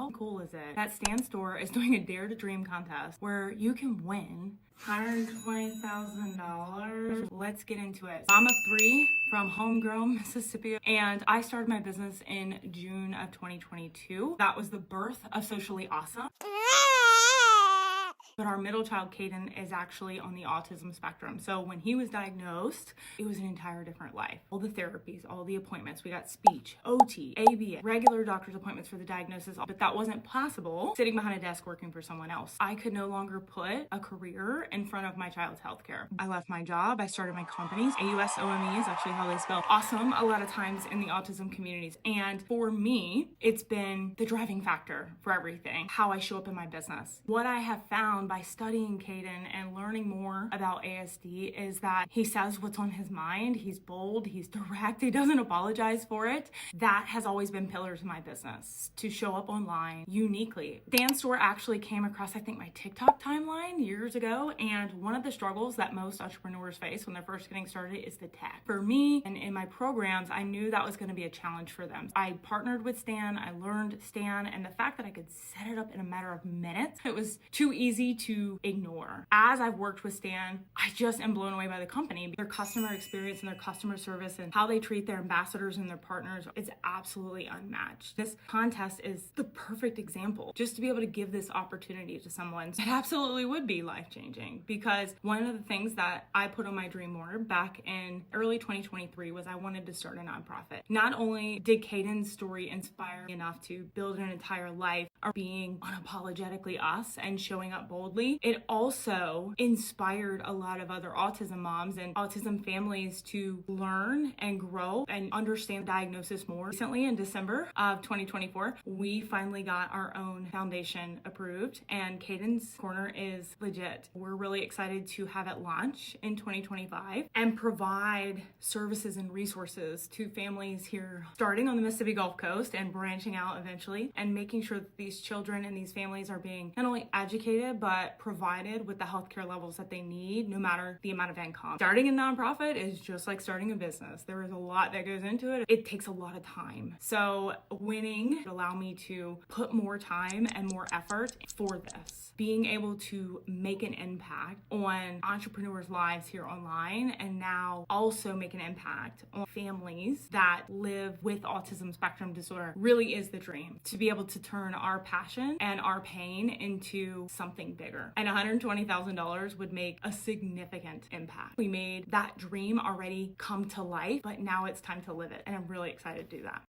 how cool is it that Stan Store is doing a Dare to Dream contest where you can win $120,000. Let's get into it. I'm a 3 from homegrown Mississippi, and I started my business in June of 2022. That was the birth of Socially Awesome. But our middle child, Caiden, is actually on the autism spectrum. So when he was diagnosed, it was an entire different life. All the therapies, all the appointments. We got speech, OT, ABA, regular doctor's appointments for the diagnosis. But that wasn't possible sitting behind a desk working for someone else. I could no longer put a career in front of my child's healthcare. I left my job. I started my companies. Ausome is actually how they spell awesome a lot of times in the autism communities. And for me, it's been the driving factor for everything, how I show up in my business. What I have found by studying Caiden and learning more about ASD is that he says what's on his mind. He's bold, he's direct, he doesn't apologize for it. That has always been pillars of my business, to show up online uniquely. Stan Store actually came across, I think, my TikTok timeline years ago, and one of the struggles that most entrepreneurs face when they're first getting started is the tech. For me, and in my programs, I knew that was going to be a challenge for them. I partnered with Stan, I learned Stan, and the fact that I could set it up in a matter of minutes, it was too easy to ignore. As I've worked with Stan, I just am blown away by the company. Their customer experience and their customer service and how they treat their ambassadors and their partners is absolutely unmatched. This contest is the perfect example. Just to be able to give this opportunity to someone, it absolutely would be life-changing, because one of the things that I put on my dream board back in early 2023 was I wanted to start a nonprofit. Not only did Caiden's story inspire me enough to build an entire life of being unapologetically us and showing up boldly, it also inspired a lot of other autism moms and autism families to learn and grow and understand the diagnosis more. Recently, in December of 2024, we finally got our own foundation approved, and Caiden's Corner is legit. We're really excited to have it launch in 2025 and provide services and resources to families here, starting on the Mississippi Gulf Coast and branching out eventually, and making sure that these children and these families are being not only educated, but provided with the healthcare levels that they need, no matter the amount of income. Starting a nonprofit is just like starting a business. There is a lot that goes into it. It takes a lot of time. So winning allowed me to put more time and more effort for this. Being able to make an impact on entrepreneurs' lives here online, and now also make an impact on families that live with autism spectrum disorder, really is the dream. To be able to turn our passion and our pain into something bigger. And $120,000 would make a significant impact. We made that dream already come to life, but now it's time to live it. And I'm really excited to do that.